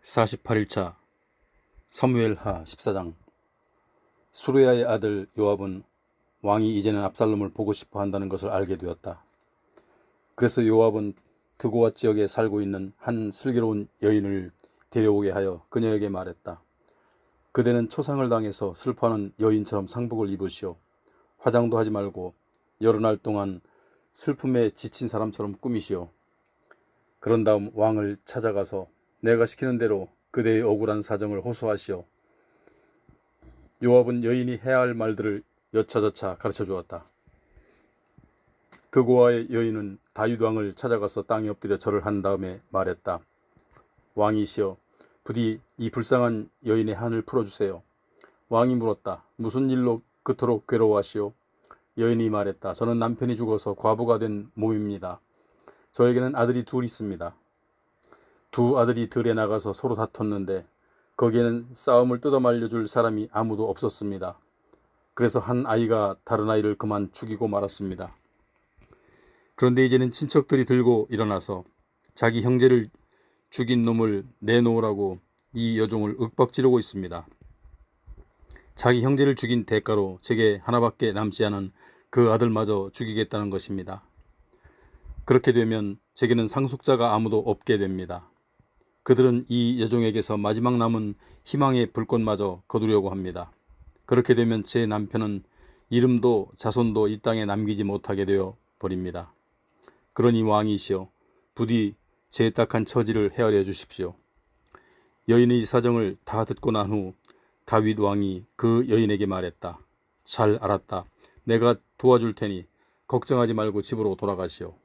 48일차 사무엘하 14장. 수르야의 아들 요압은 왕이 이제는 압살롬을 보고 싶어 한다는 것을 알게 되었다. 그래서 요압은 드고아 지역에 살고 있는 한 슬기로운 여인을 데려오게 하여 그녀에게 말했다. 그대는 초상을 당해서 슬퍼하는 여인처럼 상복을 입으시오. 화장도 하지 말고 여러 날 동안 슬픔에 지친 사람처럼 꾸미시오. 그런 다음 왕을 찾아가서 내가 시키는 대로 그대의 억울한 사정을 호소하시오. 요압은 여인이 해야 할 말들을 여차저차 가르쳐 주었다. 드고아의 여인은 다윗 왕을 찾아가서 땅에 엎드려 절을 한 다음에 말했다. 왕이시여, 부디 이 불쌍한 여인의 한을 풀어주세요. 왕이 물었다. 무슨 일로 그토록 괴로워하시오? 여인이 말했다. 저는 남편이 죽어서 과부가 된 몸입니다. 저에게는 아들이 둘 있습니다. 두 아들이 들에 나가서 서로 다퉜는데 거기에는 싸움을 뜯어말려줄 사람이 아무도 없었습니다. 그래서 한 아이가 다른 아이를 그만 죽이고 말았습니다. 그런데 이제는 친척들이 들고 일어나서 자기 형제를 죽인 놈을 내놓으라고 이 여종을 윽박지르고 있습니다. 자기 형제를 죽인 대가로 제게 하나밖에 남지 않은 그 아들마저 죽이겠다는 것입니다. 그렇게 되면 제게는 상속자가 아무도 없게 됩니다. 그들은 이 여종에게서 마지막 남은 희망의 불꽃마저 거두려고 합니다. 그렇게 되면 제 남편은 이름도 자손도 이 땅에 남기지 못하게 되어 버립니다. 그러니 왕이시여, 부디 제 딱한 처지를 헤아려 주십시오. 여인의 사정을 다 듣고 난 후 다윗 왕이 그 여인에게 말했다. 잘 알았다. 내가 도와줄 테니 걱정하지 말고 집으로 돌아가시오.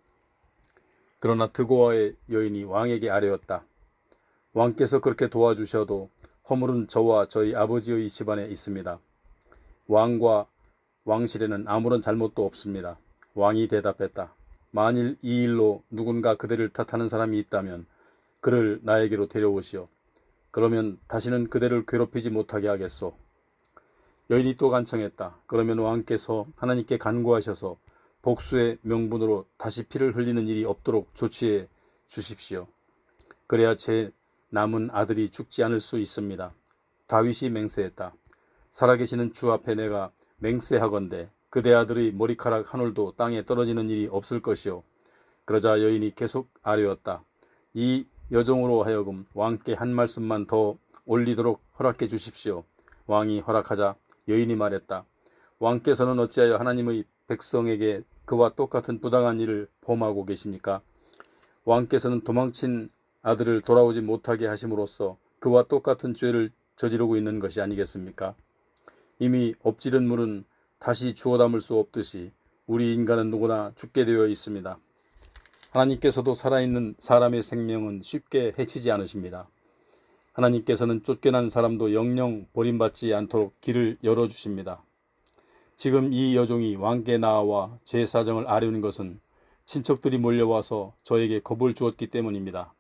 그러나 드고아의 여인이 왕에게 아뢰었다. 왕께서 그렇게 도와주셔도 허물은 저와 저희 아버지의 집안에 있습니다. 왕과 왕실에는 아무런 잘못도 없습니다. 왕이 대답했다. 만일 이 일로 누군가 그대를 탓하는 사람이 있다면 그를 나에게로 데려오시오. 그러면 다시는 그대를 괴롭히지 못하게 하겠소. 여인이 또 간청했다. 그러면 왕께서 하나님께 간구하셔서 복수의 명분으로 다시 피를 흘리는 일이 없도록 조치해 주십시오. 그래야 제 남은 아들이 죽지 않을 수 있습니다. 다윗이 맹세했다. 살아계시는 주 앞에 내가 맹세하건대 그대 아들의 머리카락 한 올도 땅에 떨어지는 일이 없을 것이오. 그러자 여인이 계속 아뢰었다. 이 여종으로 하여금 왕께 한 말씀만 더 올리도록 허락해 주십시오. 왕이 허락하자 여인이 말했다. 왕께서는 어찌하여 하나님의 백성에게 그와 똑같은 부당한 일을 범하고 계십니까? 왕께서는 도망친 아들을 돌아오지 못하게 하심으로써 그와 똑같은 죄를 저지르고 있는 것이 아니겠습니까? 이미 엎지른 물은 다시 주워 담을 수 없듯이 우리 인간은 누구나 죽게 되어 있습니다. 하나님께서도 살아있는 사람의 생명은 쉽게 해치지 않으십니다. 하나님께서는 쫓겨난 사람도 영영 버림받지 않도록 길을 열어주십니다. 지금 이 여종이 왕께 나와 제 사정을 아뢰는 것은 친척들이 몰려와서 저에게 겁을 주었기 때문입니다.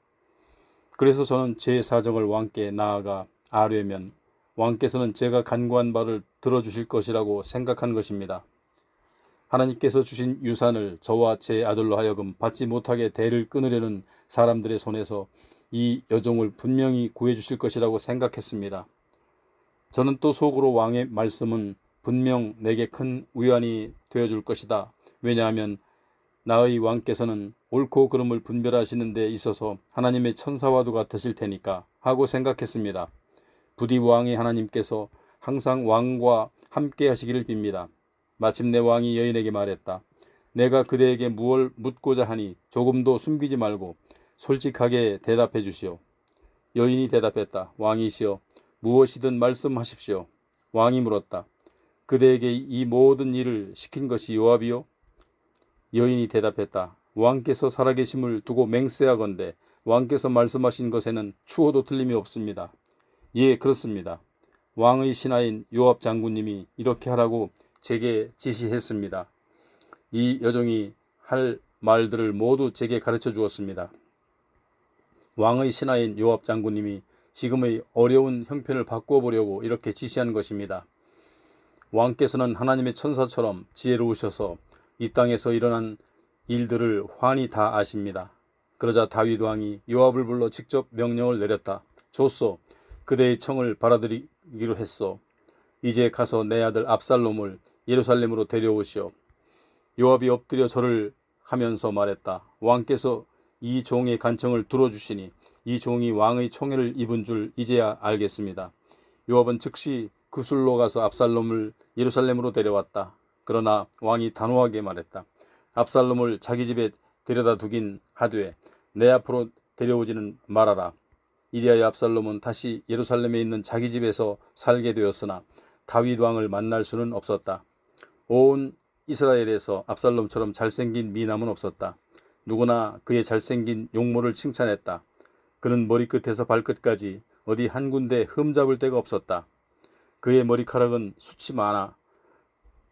그래서 저는 제 사정을 왕께 나아가 아뢰면 왕께서는 제가 간구한 바를 들어주실 것이라고 생각한 것입니다. 하나님께서 주신 유산을 저와 제 아들로 하여금 받지 못하게 대를 끊으려는 사람들의 손에서 이 여종을 분명히 구해주실 것이라고 생각했습니다. 저는 또 속으로 왕의 말씀은 분명 내게 큰 위안이 되어줄 것이다. 왜냐하면 나의 왕께서는 옳고 그름을 분별하시는 데 있어서 하나님의 천사와도 같으실 테니까 하고 생각했습니다. 부디 왕의 하나님께서 항상 왕과 함께 하시기를 빕니다. 마침내 왕이 여인에게 말했다. 내가 그대에게 무엇을 묻고자 하니 조금도 숨기지 말고 솔직하게 대답해 주시오. 여인이 대답했다. 왕이시여, 무엇이든 말씀하십시오. 왕이 물었다. 그대에게 이 모든 일을 시킨 것이 요압이요? 여인이 대답했다. 왕께서 살아계심을 두고 맹세하건대 왕께서 말씀하신 것에는 추호도 틀림이 없습니다. 예, 그렇습니다. 왕의 신하인 요압 장군님이 이렇게 하라고 제게 지시했습니다. 이 여종이 할 말들을 모두 제게 가르쳐 주었습니다. 왕의 신하인 요압 장군님이 지금의 어려운 형편을 바꿔보려고 이렇게 지시한 것입니다. 왕께서는 하나님의 천사처럼 지혜로우셔서 이 땅에서 일어난 일들을 환히 다 아십니다. 그러자 다윗 왕이 요압을 불러 직접 명령을 내렸다. 좋소. 그대의 청을 받아들이기로 했소. 이제 가서 내 아들 압살롬을 예루살렘으로 데려오시오. 요압이 엎드려 절을 하면서 말했다. 왕께서 이 종의 간청을 들어주시니 이 종이 왕의 총애를 입은 줄 이제야 알겠습니다. 요압은 즉시 구술로 가서 압살롬을 예루살렘으로 데려왔다. 그러나 왕이 단호하게 말했다. 압살롬을 자기 집에 데려다 두긴 하되 내 앞으로 데려오지는 말아라. 이리하여 압살롬은 다시 예루살렘에 있는 자기 집에서 살게 되었으나 다윗 왕을 만날 수는 없었다. 온 이스라엘에서 압살롬처럼 잘생긴 미남은 없었다. 누구나 그의 잘생긴 용모를 칭찬했다. 그는 머리끝에서 발끝까지 어디 한 군데 흠잡을 데가 없었다. 그의 머리카락은 숱이 많아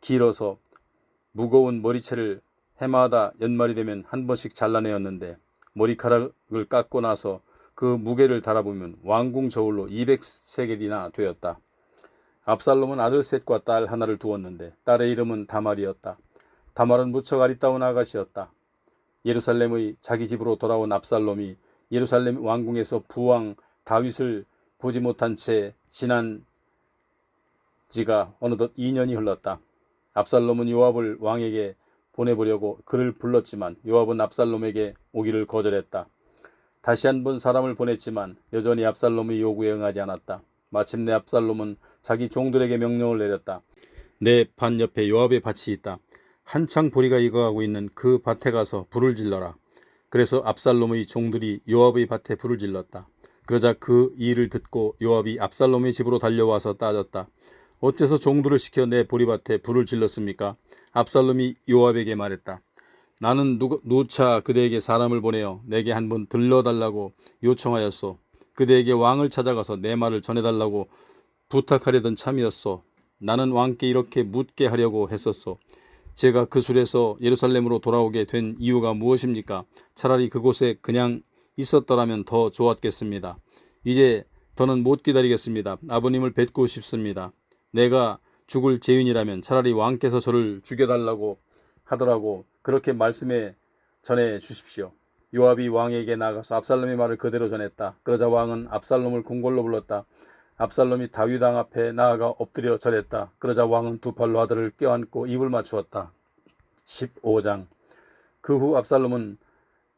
길어서 무거운 머리채를 해마다 연말이 되면 한 번씩 잘라내었는데 머리카락을 깎고 나서 그 무게를 달아보면 왕궁 저울로 200세겔이나 되었다. 압살롬은 아들 셋과 딸 하나를 두었는데 딸의 이름은 다말이었다. 다말은 무척 아리따운 아가씨였다. 예루살렘의 자기 집으로 돌아온 압살롬이 예루살렘 왕궁에서 부왕 다윗을 보지 못한 채 지난 지가 어느덧 2년이 흘렀다. 압살롬은 요압을 왕에게 보내보려고 그를 불렀지만 요압은 압살롬에게 오기를 거절했다. 다시 한번 사람을 보냈지만 여전히 압살롬의 요구에 응하지 않았다. 마침내 압살롬은 자기 종들에게 명령을 내렸다. 내 반 옆에 요압의 밭이 있다. 한창 보리가 익어가고 있는 그 밭에 가서 불을 질러라. 그래서 압살롬의 종들이 요압의 밭에 불을 질렀다. 그러자 그 일을 듣고 요압이 압살롬의 집으로 달려와서 따졌다. 어째서 종들을 시켜 내 보리밭에 불을 질렀습니까? 압살롬이 요압에게 말했다. 나는 누차 그대에게 사람을 보내어 내게 한번 들러달라고 요청하였소. 그대에게 왕을 찾아가서 내 말을 전해달라고 부탁하려던 참이었소. 나는 왕께 이렇게 묻게 하려고 했었소. 제가 그 술에서 예루살렘으로 돌아오게 된 이유가 무엇입니까? 차라리 그곳에 그냥 있었더라면 더 좋았겠습니다. 이제 더는 못 기다리겠습니다. 아버님을 뵙고 싶습니다. 내가 죽을 죄인이라면 차라리 왕께서 저를 죽여달라고 하더라고 그렇게 말씀해 전해 주십시오. 요압이 왕에게 나가서 압살롬의 말을 그대로 전했다. 그러자 왕은 압살롬을 궁궐로 불렀다. 압살롬이 다윗 왕 앞에 나아가 엎드려 절했다. 그러자 왕은 두 팔로 아들을 껴안고 입을 맞추었다. 15장. 그 후 압살롬은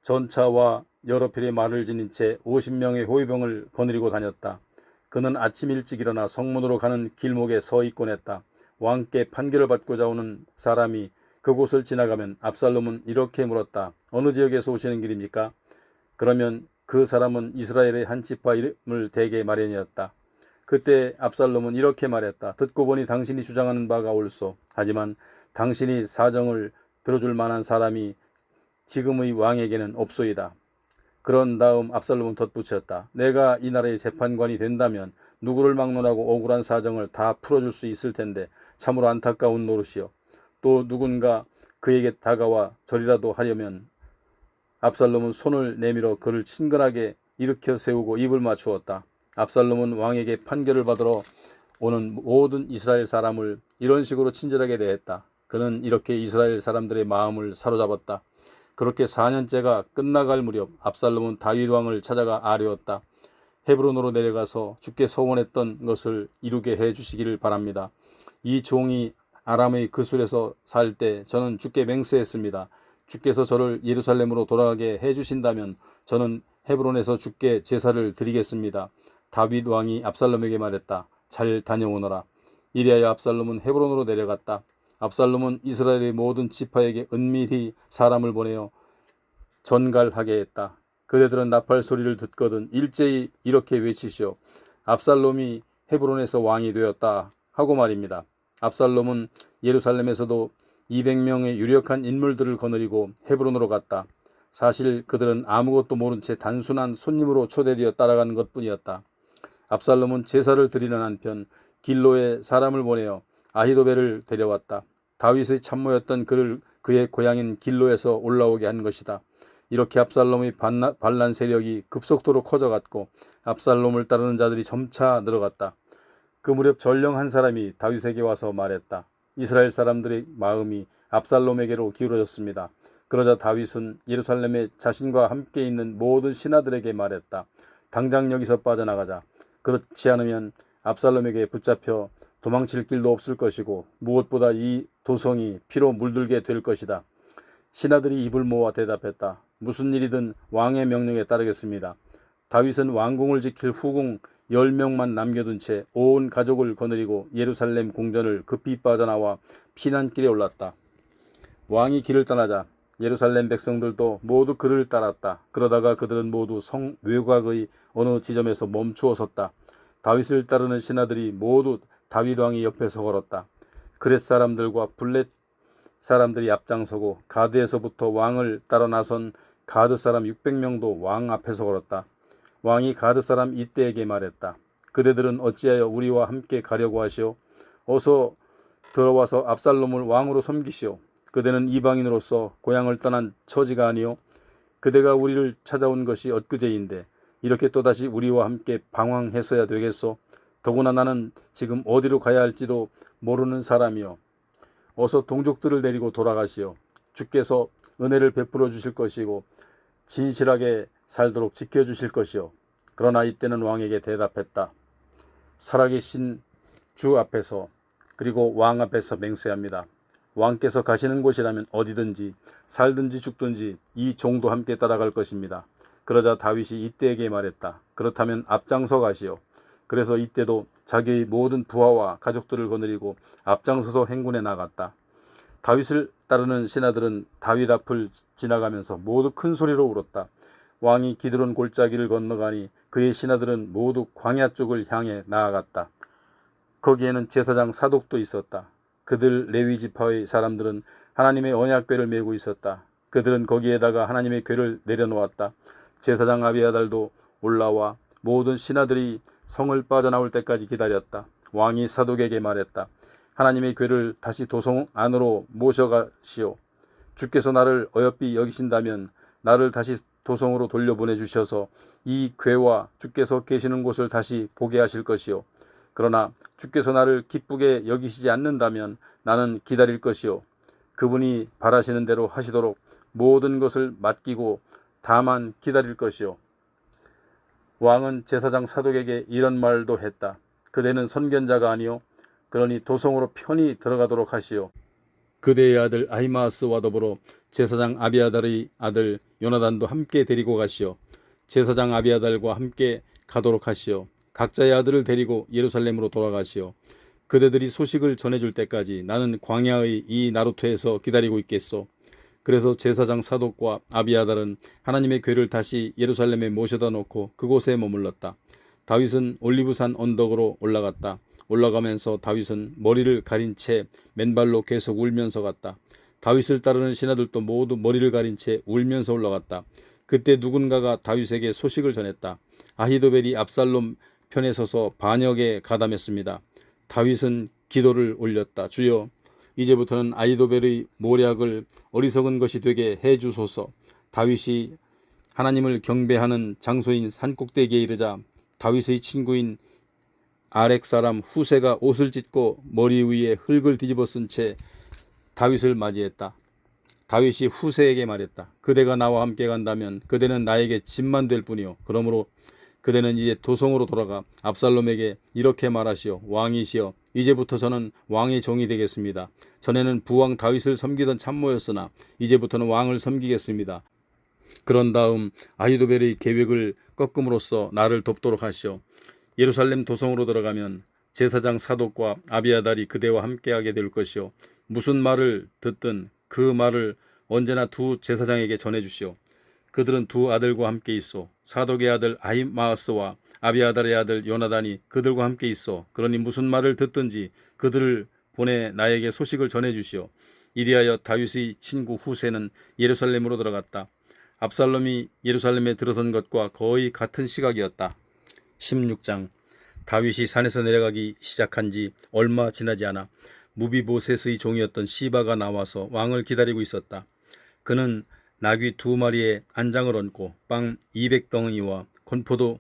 전차와 여러 필의 말을 지닌 채 50명의 호위병을 거느리고 다녔다. 그는 아침 일찍 일어나 성문으로 가는 길목에 서 있곤 했다. 왕께 판결을 받고자 오는 사람이 그곳을 지나가면 압살롬은 이렇게 물었다. 어느 지역에서 오시는 길입니까? 그러면 그 사람은 이스라엘의 한 지파 이름을 대개 마련이었다. 그때 압살롬은 이렇게 말했다. 듣고 보니 당신이 주장하는 바가 옳소. 하지만 당신이 사정을 들어줄 만한 사람이 지금의 왕에게는 없소이다. 그런 다음 압살롬은 덧붙였다. 내가 이 나라의 재판관이 된다면 누구를 막론하고 억울한 사정을 다 풀어줄 수 있을 텐데 참으로 안타까운 노릇이요. 또 누군가 그에게 다가와 절이라도 하려면 압살롬은 손을 내밀어 그를 친근하게 일으켜 세우고 입을 맞추었다. 압살롬은 왕에게 판결을 받으러 오는 모든 이스라엘 사람을 이런 식으로 친절하게 대했다. 그는 이렇게 이스라엘 사람들의 마음을 사로잡았다. 그렇게 4년째가 끝나갈 무렵 압살롬은 다윗 왕을 찾아가 아뢰었다. 헤브론으로 내려가서 주께 서원했던 것을 이루게 해 주시기를 바랍니다. 이 종이 아람의 그술에서 살 때 저는 주께 맹세했습니다. 주께서 저를 예루살렘으로 돌아가게 해 주신다면 저는 헤브론에서 주께 제사를 드리겠습니다. 다윗 왕이 압살롬에게 말했다. 잘 다녀오너라. 이리하여 압살롬은 헤브론으로 내려갔다. 압살롬은 이스라엘의 모든 지파에게 은밀히 사람을 보내어 전갈하게 했다. 그대들은 나팔 소리를 듣거든 일제히 이렇게 외치시오. 압살롬이 헤브론에서 왕이 되었다 하고 말입니다. 압살롬은 예루살렘에서도 200명의 유력한 인물들을 거느리고 헤브론으로 갔다. 사실 그들은 아무것도 모른 채 단순한 손님으로 초대되어 따라간 것뿐이었다. 압살롬은 제사를 드리는 한편 길로에 사람을 보내어 아히도벨을 데려왔다. 다윗의 참모였던 그를 그의 고향인 길로에서 올라오게 한 것이다. 이렇게 압살롬의 반란 세력이 급속도로 커져갔고 압살롬을 따르는 자들이 점차 늘어갔다. 그 무렵 전령 한 사람이 다윗에게 와서 말했다. 이스라엘 사람들의 마음이 압살롬에게로 기울어졌습니다. 그러자 다윗은 예루살렘에 자신과 함께 있는 모든 신하들에게 말했다. 당장 여기서 빠져나가자. 그렇지 않으면 압살롬에게 붙잡혀 도망칠 길도 없을 것이고 무엇보다 이 도성이 피로 물들게 될 것이다. 신하들이 입을 모아 대답했다. 무슨 일이든 왕의 명령에 따르겠습니다. 다윗은 왕궁을 지킬 후궁 10명만 남겨둔 채 온 가족을 거느리고 예루살렘 궁전을 급히 빠져나와 피난길에 올랐다. 왕이 길을 떠나자 예루살렘 백성들도 모두 그를 따랐다. 그러다가 그들은 모두 성 외곽의 어느 지점에서 멈추어 섰다. 다윗을 따르는 신하들이 모두 다윗 왕이 옆에서 걸었다. 그렛 사람들과 블렛 사람들이 앞장서고 가드에서부터 왕을 따라 나선 가드 사람 600명도 왕 앞에서 걸었다. 왕이 가드 사람 이때에게 말했다. 그대들은 어찌하여 우리와 함께 가려고 하시오? 어서 들어와서 압살롬을 왕으로 섬기시오. 그대는 이방인으로서 고향을 떠난 처지가 아니오. 그대가 우리를 찾아온 것이 엊그제인데 이렇게 또다시 우리와 함께 방황했어야 되겠소. 더구나 나는 지금 어디로 가야 할지도 모르는 사람이요. 어서 동족들을 데리고 돌아가시오. 주께서 은혜를 베풀어 주실 것이고 진실하게 살도록 지켜주실 것이요. 그러나 이때는 왕에게 대답했다. 살아계신 주 앞에서 그리고 왕 앞에서 맹세합니다. 왕께서 가시는 곳이라면 어디든지 살든지 죽든지 이 종도 함께 따라갈 것입니다. 그러자 다윗이 이때에게 말했다. 그렇다면 앞장서 가시오. 그래서 이때도 자기의 모든 부하와 가족들을 거느리고 앞장서서 행군에 나갔다. 다윗을 따르는 신하들은 다윗 앞을 지나가면서 모두 큰 소리로 울었다. 왕이 기드론 골짜기를 건너가니 그의 신하들은 모두 광야 쪽을 향해 나아갔다. 거기에는 제사장 사독도 있었다. 그들 레위 지파의 사람들은 하나님의 언약궤를 메고 있었다. 그들은 거기에다가 하나님의 궤를 내려놓았다. 제사장 아비아달도 올라와 모든 신하들이 성을 빠져나올 때까지 기다렸다. 왕이 사독에게 말했다. 하나님의 궤를 다시 도성 안으로 모셔가시오. 주께서 나를 어여삐 여기신다면 나를 다시 도성으로 돌려보내 주셔서 이 궤와 주께서 계시는 곳을 다시 보게 하실 것이요. 그러나 주께서 나를 기쁘게 여기시지 않는다면 나는 기다릴 것이요. 그분이 바라시는 대로 하시도록 모든 것을 맡기고 다만 기다릴 것이요. 왕은 제사장 사독에게 이런 말도 했다. 그대는 선견자가 아니요. 그러니 도성으로 편히 들어가도록 하시오. 그대의 아들 아히마아스와 더불어 제사장 아비아달의 아들 요나단도 함께 데리고 가시오. 제사장 아비아달과 함께 가도록 하시오. 각자의 아들을 데리고 예루살렘으로 돌아가시오. 그대들이 소식을 전해줄 때까지 나는 광야의 이 나루터에서 기다리고 있겠소. 그래서 제사장 사독과 아비아달은 하나님의 궤를 다시 예루살렘에 모셔다 놓고 그곳에 머물렀다. 다윗은 올리브산 언덕으로 올라갔다. 올라가면서 다윗은 머리를 가린 채 맨발로 계속 울면서 갔다. 다윗을 따르는 신하들도 모두 머리를 가린 채 울면서 올라갔다. 그때 누군가가 다윗에게 소식을 전했다. 아히도벨이 압살롬 편에 서서 반역에 가담했습니다. 다윗은 기도를 올렸다. 주여, 이제부터는 아히도벨의 모략을 어리석은 것이 되게 해주소서. 다윗이 하나님을 경배하는 장소인 산꼭대기에 이르자 다윗의 친구인 아렉 사람 후세가 옷을 찢고 머리 위에 흙을 뒤집어 쓴 채 다윗을 맞이했다. 다윗이 후세에게 말했다. 그대가 나와 함께 간다면 그대는 나에게 짐만 될 뿐이요. 그러므로 그대는 이제 도성으로 돌아가 압살롬에게 이렇게 말하시오. 왕이시여, 이제부터 저는 왕의 종이 되겠습니다. 전에는 부왕 다윗을 섬기던 참모였으나 이제부터는 왕을 섬기겠습니다. 그런 다음 아히도벨의 계획을 꺾음으로써 나를 돕도록 하시오. 예루살렘 도성으로 들어가면 제사장 사독과 아비아달이 그대와 함께하게 될 것이요. 무슨 말을 듣든 그 말을 언제나 두 제사장에게 전해주시오. 그들은 두 아들과 함께 있어. 사독의 아들 아히마아스와 아비아달의 아들 요나단이 그들과 함께 있어. 그러니 무슨 말을 듣든지 그들을 보내 나에게 소식을 전해주시오. 이리하여 다윗의 친구 후세는 예루살렘으로 들어갔다. 압살롬이 예루살렘에 들어선 것과 거의 같은 시각이었다. 16장. 다윗이 산에서 내려가기 시작한 지 얼마 지나지 않아 무비보셋의 종이었던 시바가 나와서 왕을 기다리고 있었다. 그는 나귀 2마리에 안장을 얹고 빵 200덩이와 건포도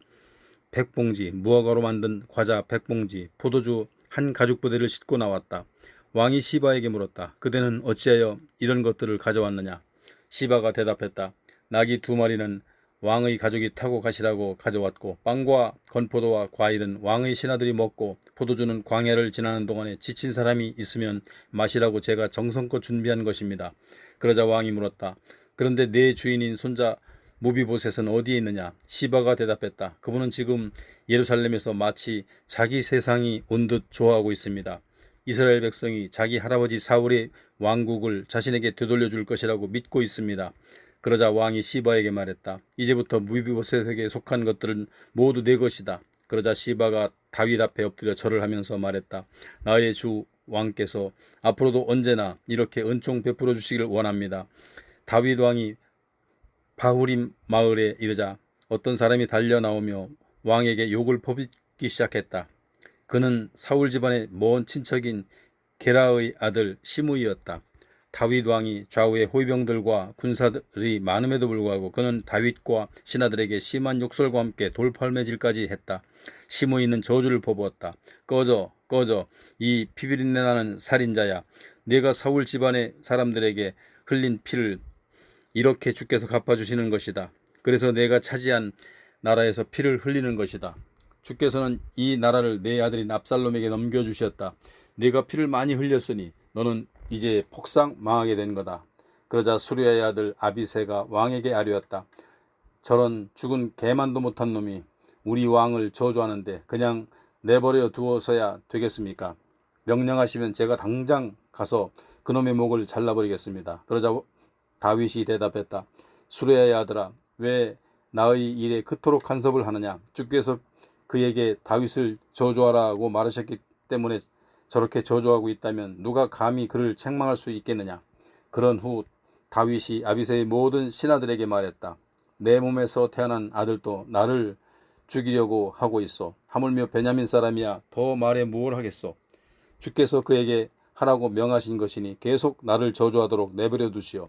100봉지, 무화과로 만든 과자 100봉지, 포도주 한 가죽부대를 싣고 나왔다. 왕이 시바에게 물었다. 그대는 어찌하여 이런 것들을 가져왔느냐? 시바가 대답했다. 나귀 2마리는 왕의 가족이 타고 가시라고 가져왔고 빵과 건포도와 과일은 왕의 신하들이 먹고 포도주는 광야를 지나는 동안에 지친 사람이 있으면 마시라고 제가 정성껏 준비한 것입니다. 그러자 왕이 물었다. 그런데 내 주인인 손자 모비보셋은 어디에 있느냐? 시바가 대답했다. 그분은 지금 예루살렘에서 마치 자기 세상이 온 듯 좋아하고 있습니다. 이스라엘 백성이 자기 할아버지 사울의 왕국을 자신에게 되돌려 줄 것이라고 믿고 있습니다. 그러자 왕이 시바에게 말했다. 이제부터 무비보셋에게 속한 것들은 모두 내 것이다. 그러자 시바가 다윗 앞에 엎드려 절을 하면서 말했다. 나의 주 왕께서 앞으로도 언제나 이렇게 은총 베풀어 주시길 원합니다. 다윗 왕이 바후림 마을에 이르자 어떤 사람이 달려 나오며 왕에게 욕을 퍼붓기 시작했다. 그는 사울 집안의 먼 친척인 게라의 아들 시므이였다. 다윗 왕이 좌우에 호위병들과 군사들이 많음에도 불구하고 그는 다윗과 신하들에게 심한 욕설과 함께 돌팔매질까지 했다. 시므이는 저주를 퍼부었다. 꺼져 꺼져 이 피비린내 나는 살인자야. 내가 사울 집안의 사람들에게 흘린 피를 이렇게 주께서 갚아주시는 것이다. 그래서 내가 차지한 나라에서 피를 흘리는 것이다. 주께서는 이 나라를 내 아들인 압살롬에게 넘겨주셨다. 네가 피를 많이 흘렸으니 너는 이제 폭삭 망하게 된 거다. 그러자 수리아의 아들 아비새가 왕에게 아뢰었다. 저런 죽은 개만도 못한 놈이 우리 왕을 저주하는데 그냥 내버려 두어서야 되겠습니까? 명령하시면 제가 당장 가서 그놈의 목을 잘라버리겠습니다. 그러자 다윗이 대답했다. 수레야의 아들아, 왜 나의 일에 그토록 간섭을 하느냐? 주께서 그에게 다윗을 저주하라고 말하셨기 때문에 저렇게 저주하고 있다면 누가 감히 그를 책망할 수 있겠느냐? 그런 후 다윗이 아비새의 모든 신하들에게 말했다. 내 몸에서 태어난 아들도 나를 죽이려고 하고 있어. 하물며 베냐민 사람이야 더 말해 무엇 하겠소? 주께서 그에게 하라고 명하신 것이니 계속 나를 저주하도록 내버려 두시오.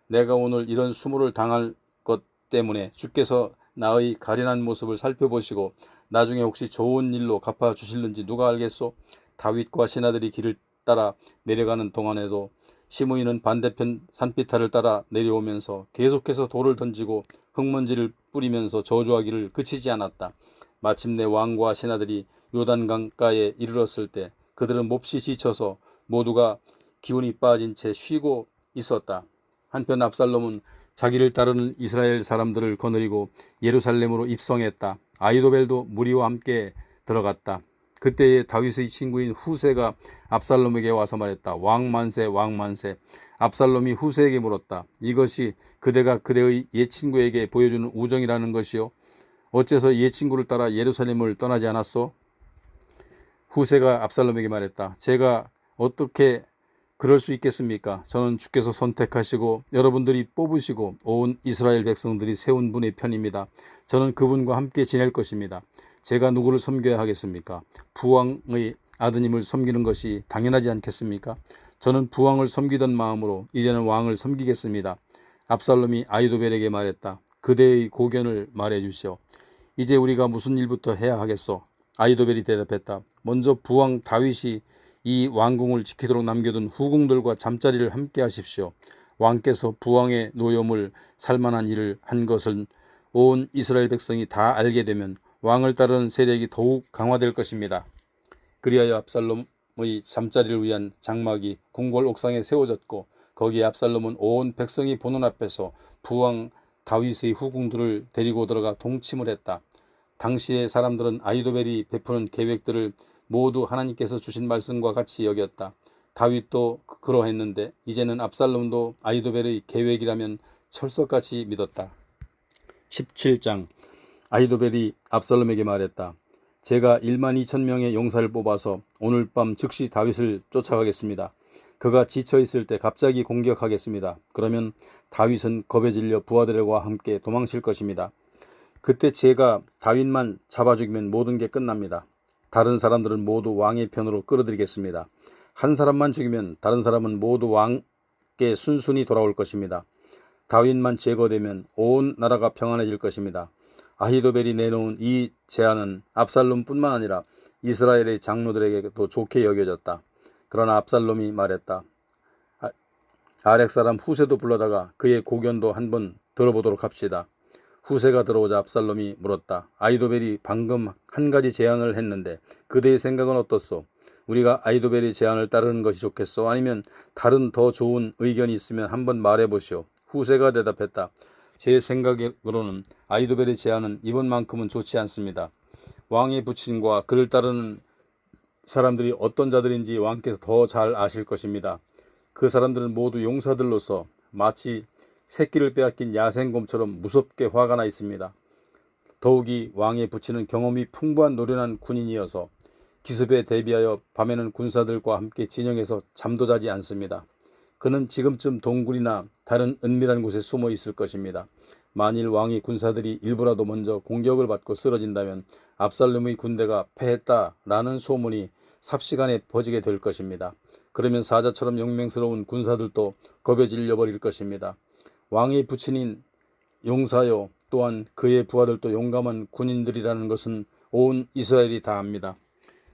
내가 오늘 이런 수모를 당할 것 때문에 주께서 나의 가련한 모습을 살펴보시고 나중에 혹시 좋은 일로 갚아주실는지 누가 알겠소? 다윗과 신하들이 길을 따라 내려가는 동안에도 시므이는 반대편 산비탈을 따라 내려오면서 계속해서 돌을 던지고 흙먼지를 뿌리면서 저주하기를 그치지 않았다. 마침내 왕과 신하들이 요단강가에 이르렀을 때 그들은 몹시 지쳐서 모두가 기운이 빠진 채 쉬고 있었다. 한편 압살롬은 자기를 따르는 이스라엘 사람들을 거느리고 예루살렘으로 입성했다. 아히도벨도 무리와 함께 들어갔다. 그때에 다윗의 친구인 후세가 압살롬에게 와서 말했다. 왕만세 왕만세. 압살롬이 후세에게 물었다. 이것이 그대가 그대의 옛 친구에게 보여주는 우정이라는 것이요? 어째서 옛 친구를 따라 예루살렘을 떠나지 않았소? 후세가 압살롬에게 말했다. 제가 어떻게 그럴 수 있겠습니까? 저는 주께서 선택하시고 여러분들이 뽑으시고 온 이스라엘 백성들이 세운 분의 편입니다. 저는 그분과 함께 지낼 것입니다. 제가 누구를 섬겨야 하겠습니까? 부왕의 아드님을 섬기는 것이 당연하지 않겠습니까? 저는 부왕을 섬기던 마음으로 이제는 왕을 섬기겠습니다. 압살롬이 아히도벨에게 말했다. 그대의 고견을 말해 주시오. 이제 우리가 무슨 일부터 해야 하겠소? 아히도벨이 대답했다. 먼저 부왕 다윗이 이 왕궁을 지키도록 남겨둔 후궁들과 잠자리를 함께 하십시오. 왕께서 부왕의 노염을 살만한 일을 한 것은 온 이스라엘 백성이 다 알게 되면 왕을 따르는 세력이 더욱 강화될 것입니다. 그리하여 압살롬의 잠자리를 위한 장막이 궁궐 옥상에 세워졌고 거기에 압살롬은 온 백성이 보는 앞에서 부왕 다윗의 후궁들을 데리고 들어가 동침을 했다. 당시의 사람들은 아히도벨이 베푸는 계획들을 모두 하나님께서 주신 말씀과 같이 여겼다. 다윗도 그러했는데 이제는 압살롬도 아히도벨의 계획이라면 철석같이 믿었다. 17장 아히도벨이 압살롬에게 말했다. 제가 1만 2천 명의 용사를 뽑아서 오늘 밤 즉시 다윗을 쫓아가겠습니다. 그가 지쳐있을 때 갑자기 공격하겠습니다. 그러면 다윗은 겁에 질려 부하들과 함께 도망칠 것입니다. 그때 제가 다윗만 잡아 죽이면 모든 게 끝납니다. 다른 사람들은 모두 왕의 편으로 끌어들이겠습니다. 한 사람만 죽이면 다른 사람은 모두 왕께 순순히 돌아올 것입니다. 다윗만 제거되면 온 나라가 평안해질 것입니다. 아히도벨이 내놓은 이 제안은 압살롬뿐만 아니라 이스라엘의 장로들에게도 좋게 여겨졌다. 그러나 압살롬이 말했다. 아렉 사람 후세도 불러다가 그의 고견도 한번 들어보도록 합시다. 후세가 들어오자 압살롬이 물었다. 아히도벨이 방금 한 가지 제안을 했는데 그대의 생각은 어떻소? 우리가 아히도벨의 제안을 따르는 것이 좋겠소? 아니면 다른 더 좋은 의견이 있으면 한번 말해보시오. 후세가 대답했다. 제 생각으로는 아히도벨의 제안은 이번만큼은 좋지 않습니다. 왕의 부친과 그를 따르는 사람들이 어떤 자들인지 왕께서 더 잘 아실 것입니다. 그 사람들은 모두 용사들로서 마치 새끼를 빼앗긴 야생곰처럼 무섭게 화가 나 있습니다. 더욱이 왕의 부친은 경험이 풍부한 노련한 군인이어서 기습에 대비하여 밤에는 군사들과 함께 진영에서 잠도 자지 않습니다. 그는 지금쯤 동굴이나 다른 은밀한 곳에 숨어 있을 것입니다. 만일 왕의 군사들이 일부라도 먼저 공격을 받고 쓰러진다면 압살롬의 군대가 패했다라는 소문이 삽시간에 퍼지게 될 것입니다. 그러면 사자처럼 용맹스러운 군사들도 겁에 질려버릴 것입니다. 왕의 부친인 용사요 또한 그의 부하들도 용감한 군인들이라는 것은 온 이스라엘이 다 압니다.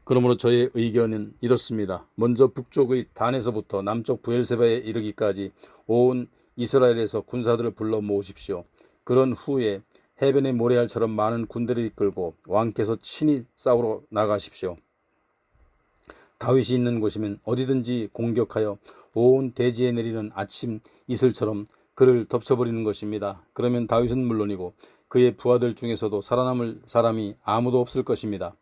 그러므로 저의 의견은 이렇습니다. 먼저 북쪽의 단에서부터 남쪽 브엘세바에 이르기까지 온 이스라엘에서 군사들을 불러 모으십시오. 그런 후에 해변의 모래알처럼 많은 군대를 이끌고 왕께서 친히 싸우러 나가십시오. 다윗이 있는 곳이면 어디든지 공격하여 온 대지에 내리는 아침 이슬처럼 그를 덮쳐버리는 것입니다. 그러면 다윗은 물론이고 그의 부하들 중에서도 살아남을 사람이 아무도 없을 것입니다.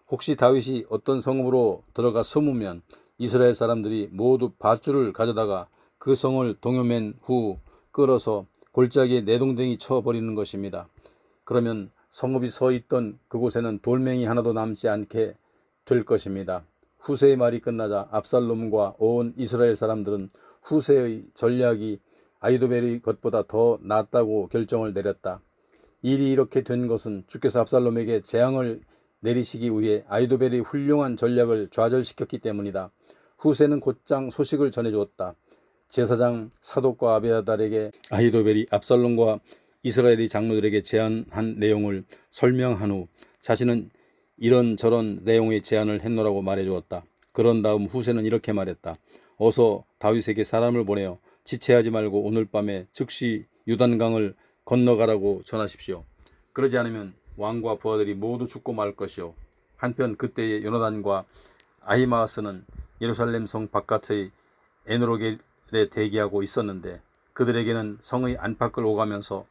혹시 다윗이 어떤 성읍으로 들어가 숨으면 이스라엘 사람들이 모두 밧줄을 가져다가 그 성을 동요맨 후 끌어서 골짜기에 내동댕이 쳐버리는 것입니다. 그러면 성읍이 서 있던 그곳에는 돌멩이 하나도 남지 않게 될 것입니다. 후세의 말이 끝나자 압살롬과 온 이스라엘 사람들은 후세의 전략이 아히도벨의 것보다 더 낫다고 결정을 내렸다. 일이 이렇게 된 것은 주께서 압살롬에게 재앙을 내리시기 위해 아히도벨의 훌륭한 전략을 좌절시켰기 때문이다. 후세는 곧장 소식을 전해주었다. 제사장 사독과 아비아달에게 아히도벨이 압살롬과 이스라엘의 장로들에게 제안한 내용을 설명한 후 자신은 이런저런 내용의 제안을 했노라고 말해주었다. 그런 다음 후세는 이렇게 말했다. 어서 다윗에게 사람을 보내어 지체하지 말고 오늘 밤에 즉시 요단강을 건너가라고 전하십시오. 그러지 않으면 왕과 부하들이 모두 죽고 말 것이요. 한편 그때의 요나단과 아히마아스는 예루살렘 성 바깥의 에노로겔에 대기하고 있었는데 그들에게는 성의 안팎을 오가면서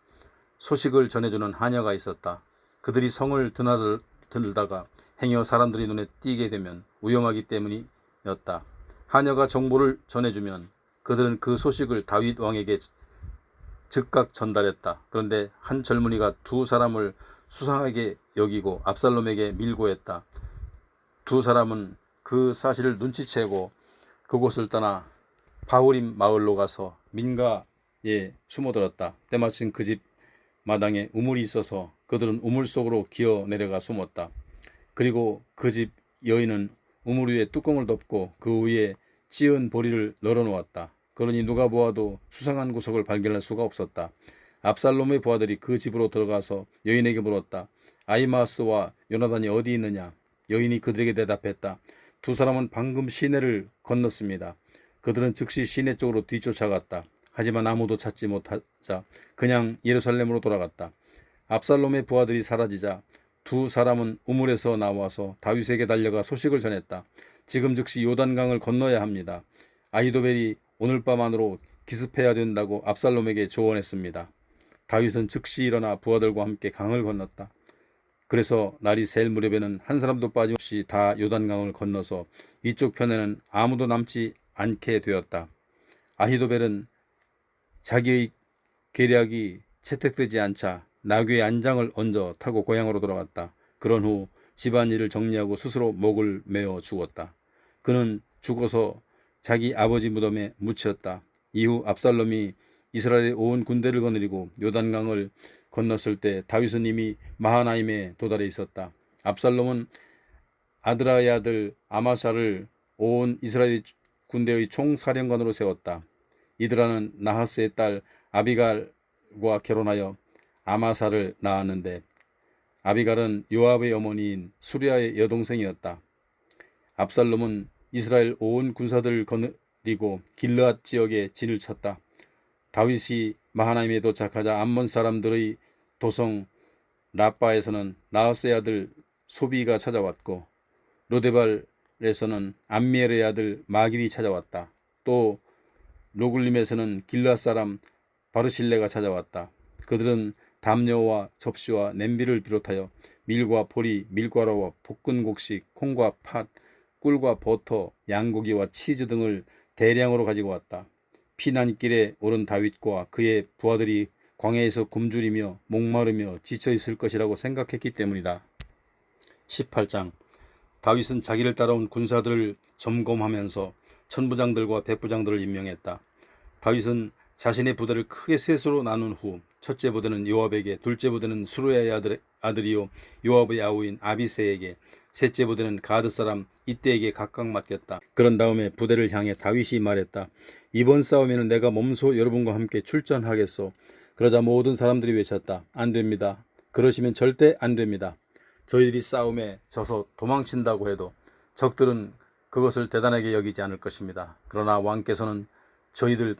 소식을 전해주는 하녀가 있었다. 그들이 성을 드나들다가 행여 사람들이 눈에 띄게 되면 위험하기 때문이었다. 하녀가 정보를 전해주면 그들은 그 소식을 다윗 왕에게 즉각 전달했다. 그런데 한 젊은이가 두 사람을 수상하게 여기고 압살롬에게 밀고했다. 두 사람은 그 사실을 눈치채고 그곳을 떠나 바후림 마을로 가서 민가에 숨어들었다. 때마침 그 집 마당에 우물이 있어서 그들은 우물 속으로 기어 내려가 숨었다. 그리고 그 집 여인은 우물 위에 뚜껑을 덮고 그 위에 찌은 보리를 널어놓았다. 그러니 누가 보아도 수상한 구석을 발견할 수가 없었다. 압살롬의 부하들이 그 집으로 들어가서 여인에게 물었다. 아히마아스와 요나단이 어디 있느냐? 여인이 그들에게 대답했다. 두 사람은 방금 시내를 건넜습니다. 그들은 즉시 시내 쪽으로 뒤쫓아갔다. 하지만 아무도 찾지 못하자 그냥 예루살렘으로 돌아갔다. 압살롬의 부하들이 사라지자 두 사람은 우물에서 나와서 다윗에게 달려가 소식을 전했다. 지금 즉시 요단강을 건너야 합니다. 아히도벨이 오늘 밤 안으로 기습해야 된다고 압살롬에게 조언했습니다. 다윗은 즉시 일어나 부하들과 함께 강을 건넜다. 그래서 날이 셀 무렵에는 한 사람도 빠짐없이 다 요단강을 건너서 이쪽 편에는 아무도 남지 않게 되었다. 아히도벨은 자기의 계략이 채택되지 않자 나귀의 안장을 얹어 타고 고향으로 돌아갔다. 그런 후 집안일을 정리하고 스스로 목을 메어 죽었다. 그는 죽어서 자기 아버지 무덤에 묻혔다. 이후 압살롬이 이스라엘의 온 군대를 거느리고 요단강을 건넜을 때 다윗은 이미 마하나임에 도달해 있었다. 압살롬은 아드라의 아들 아마사를 온 이스라엘 군대의 총사령관으로 세웠다. 이드라는 나하스의 딸 아비갈과 결혼하여 아마사를 낳았는데 아비갈은 요압의 어머니인 수리아의 여동생이었다. 압살롬은 이스라엘 온 군사들을 거느리고 길르앗 지역에 진을 쳤다. 다윗이 마하나임에 도착하자 암몬 사람들의 도성 라빠에서는 나하스의 아들 소비가 찾아왔고 로데발에서는 암미엘의 아들 마길이 찾아왔다. 또 로글림에서는 길앗 사람 바르실레가 찾아왔다. 그들은 담요와 접시와 냄비를 비롯하여 밀과 보리, 밀가루와 볶은 곡식, 콩과 팥, 꿀과 버터, 양고기와 치즈 등을 대량으로 가지고 왔다. 피난길에 오른 다윗과 그의 부하들이 광야에서 굶주리며 목마르며 지쳐 있을 것이라고 생각했기 때문이다. 18장. 다윗은 자기를 따라온 군사들을 점검하면서 천부장들과 백부장들을 임명했다. 다윗은 자신의 부대를 크게 셋으로 나눈 후 첫째 부대는 요압에게, 둘째 부대는 수루야의 아들이요 요압의 아우인 아비새에게, 셋째 부대는 가드 사람 이때에게 각각 맡겼다. 그런 다음에 부대를 향해 다윗이 말했다. 이번 싸움에는 내가 몸소 여러분과 함께 출전하겠소. 그러자 모든 사람들이 외쳤다. 안 됩니다. 그러시면 절대 안 됩니다. 저희들이 싸움에 져서 도망친다고 해도 적들은 그것을 대단하게 여기지 않을 것입니다. 그러나 왕께서는 저희들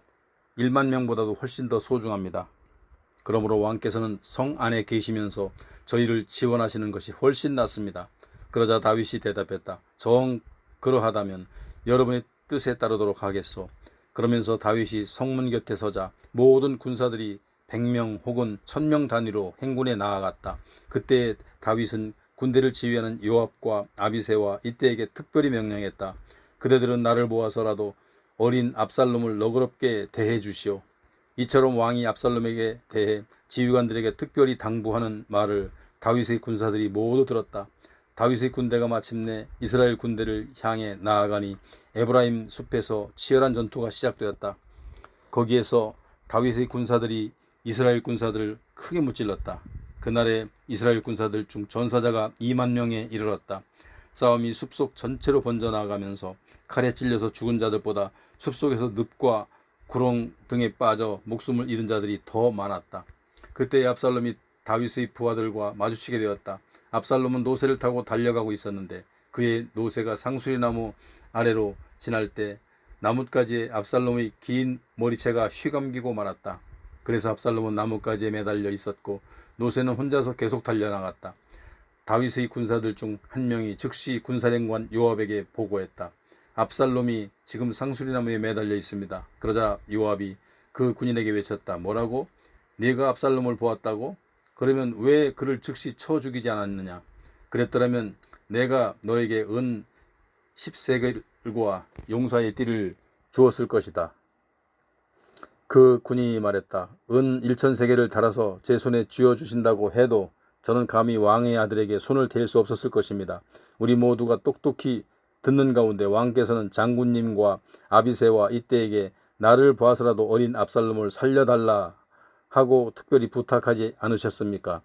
1만 명보다도 훨씬 더 소중합니다. 그러므로 왕께서는 성 안에 계시면서 저희를 지원하시는 것이 훨씬 낫습니다. 그러자 다윗이 대답했다. 정 그러하다면 여러분의 뜻에 따르도록 하겠소. 그러면서 다윗이 성문 곁에 서자 모든 군사들이 100명 혹은 1000명 단위로 행군에 나아갔다. 그때 다윗은 군대를 지휘하는 요압과 아비새와 이때에게 특별히 명령했다. 그대들은 나를 모아서라도 어린 압살롬을 너그럽게 대해 주시오. 이처럼 왕이 압살롬에게 대해 지휘관들에게 특별히 당부하는 말을 다윗의 군사들이 모두 들었다. 다윗의 군대가 마침내 이스라엘 군대를 향해 나아가니 에브라임 숲에서 치열한 전투가 시작되었다. 거기에서 다윗의 군사들이 이스라엘 군사들을 크게 무찔렀다. 그날에 이스라엘 군사들 중 전사자가 2만 명에 이르렀다. 싸움이 숲속 전체로 번져나가면서 칼에 찔려서 죽은 자들보다 숲속에서 늪과 구렁 등에 빠져 목숨을 잃은 자들이 더 많았다. 그때 압살롬이 다윗의 부하들과 마주치게 되었다. 압살롬은 노새를 타고 달려가고 있었는데 그의 노새가 상수리나무 아래로 지날 때 나뭇가지에 압살롬의 긴 머리채가 휘감기고 말았다. 그래서 압살롬은 나뭇가지에 매달려 있었고 노새는 혼자서 계속 달려나갔다. 다윗의 군사들 중 한 명이 즉시 군사령관 요압에게 보고했다. 압살롬이 지금 상수리나무에 매달려 있습니다. 그러자 요압이 그 군인에게 외쳤다. 뭐라고? 네가 압살롬을 보았다고? 그러면 왜 그를 즉시 쳐 죽이지 않았느냐? 그랬더라면 내가 너에게 은 10세겔과 용사의 띠를 주었을 것이다. 그 군인이 말했다. 은 1000세겔을 달아서 제 손에 쥐어주신다고 해도 저는 감히 왕의 아들에게 손을 댈 수 없었을 것입니다. 우리 모두가 똑똑히 듣는 가운데 왕께서는 장군님과 아비새와 이때에게 나를 봐서라도 어린 압살롬을 살려달라 하고 특별히 부탁하지 않으셨습니까?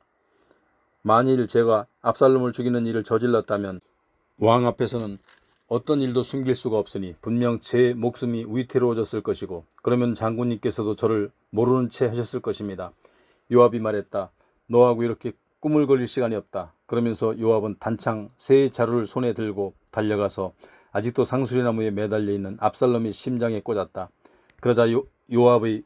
만일 제가 압살롬을 죽이는 일을 저질렀다면 왕 앞에서는 어떤 일도 숨길 수가 없으니 분명 제 목숨이 위태로워졌을 것이고 그러면 장군님께서도 저를 모르는 채 하셨을 것입니다. 요압이 말했다. 너하고 이렇게 꾸물거릴 시간이 없다. 그러면서 요압은 단창 세 자루를 손에 들고 달려가서 아직도 상수리나무에 매달려 있는 압살롬의 심장에 꽂았다. 그러자 요압의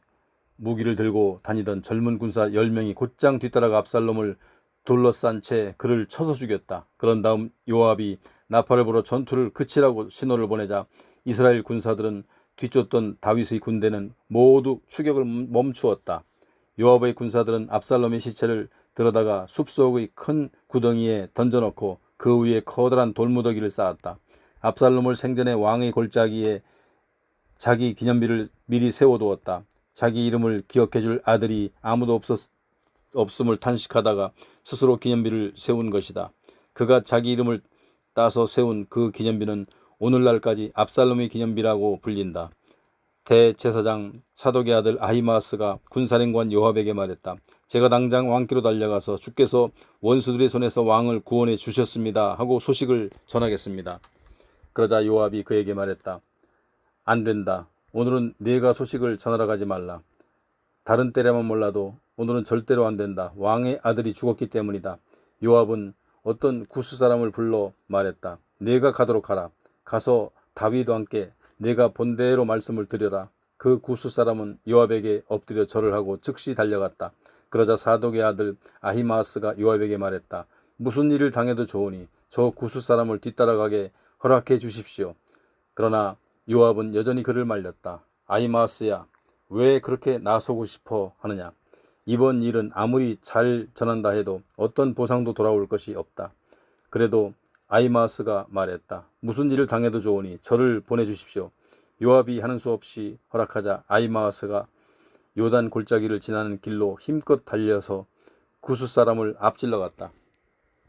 무기를 들고 다니던 젊은 군사 10명이 곧장 뒤따라가 압살롬을 둘러싼 채 그를 쳐서 죽였다. 그런 다음 요압이 나팔을 불어 전투를 그치라고 신호를 보내자 이스라엘 군사들은 뒤쫓던 다윗의 군대는 모두 추격을 멈추었다. 요압의 군사들은 압살롬의 시체를 들어다가 숲속의 큰 구덩이에 던져놓고 그 위에 커다란 돌무더기를 쌓았다. 압살롬을 생전에 왕의 골짜기에 자기 기념비를 미리 세워두었다. 자기 이름을 기억해줄 아들이 아무도 없음을 탄식하다가 스스로 기념비를 세운 것이다. 그가 자기 이름을 따서 세운 그 기념비는 오늘날까지 압살롬의 기념비라고 불린다. 대제사장 사독의 아들 아히마스가 군사령관 요압에게 말했다. 제가 당장 왕께로 달려가서 주께서 원수들의 손에서 왕을 구원해 주셨습니다 하고 소식을 전하겠습니다. 그러자 요압이 그에게 말했다. 안 된다. 오늘은 네가 소식을 전하러 가지 말라. 다른 때라면 몰라도 오늘은 절대로 안 된다. 왕의 아들이 죽었기 때문이다. 요압은 어떤 구스 사람을 불러 말했다. 네가 가도록 하라. 가서 다윗과 함께 네가 본대로 말씀을 드려라. 그 구스 사람은 요압에게 엎드려 절을 하고 즉시 달려갔다. 그러자 사독의 아들 아히마아스가 요압에게 말했다. 무슨 일을 당해도 좋으니 저 구스 사람을 뒤따라가게 허락해 주십시오. 그러나 요압은 여전히 그를 말렸다. 아히마아스야, 왜 그렇게 나서고 싶어 하느냐? 이번 일은 아무리 잘 전한다 해도 어떤 보상도 돌아올 것이 없다. 그래도 아히마아스가 말했다. 무슨 일을 당해도 좋으니 저를 보내주십시오. 요압이 하는 수 없이 허락하자 아히마아스가 요단 골짜기를 지나는 길로 힘껏 달려서 구스 사람을 앞질러 갔다.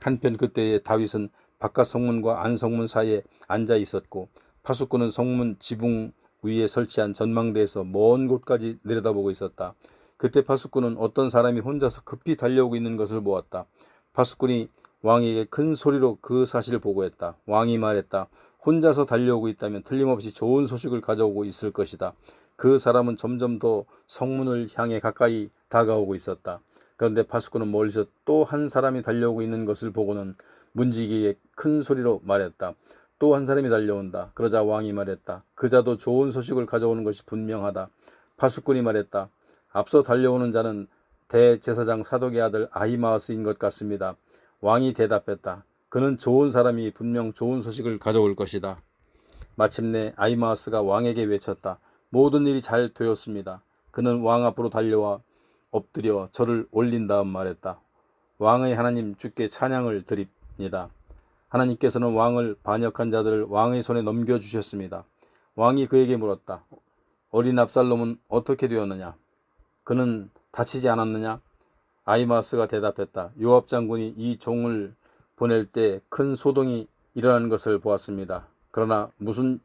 한편 그때의 다윗은 바깥 성문과 안 성문 사이에 앉아 있었고 파수꾼은 성문 지붕 위에 설치한 전망대에서 먼 곳까지 내려다보고 있었다. 그때 파수꾼은 어떤 사람이 혼자서 급히 달려오고 있는 것을 보았다. 파수꾼이 왕에게 큰 소리로 그 사실을 보고했다. 왕이 말했다. 혼자서 달려오고 있다면 틀림없이 좋은 소식을 가져오고 있을 것이다. 그 사람은 점점 더 성문을 향해 가까이 다가오고 있었다. 그런데 파수꾼은 멀리서 또 한 사람이 달려오고 있는 것을 보고는 문지기에 큰 소리로 말했다. 또 한 사람이 달려온다. 그러자 왕이 말했다. 그자도 좋은 소식을 가져오는 것이 분명하다. 파수꾼이 말했다. 앞서 달려오는 자는 대제사장 사독의 아들 아히마아스인 것 같습니다. 왕이 대답했다. 그는 좋은 사람이 분명 좋은 소식을 가져올 것이다. 마침내 아히마아스가 왕에게 외쳤다. 모든 일이 잘 되었습니다. 그는 왕 앞으로 달려와 엎드려 절을 올린 다음 말했다. 왕의 하나님 주께 찬양을 드립니다. 하나님께서는 왕을 반역한 자들을 왕의 손에 넘겨주셨습니다. 왕이 그에게 물었다. 어린 압살롬은 어떻게 되었느냐? 그는 다치지 않았느냐? 아히마아스가 대답했다. 요압 장군이 이 종을 보낼 때 큰 소동이 일어나는 것을 보았습니다. 그러나 무슨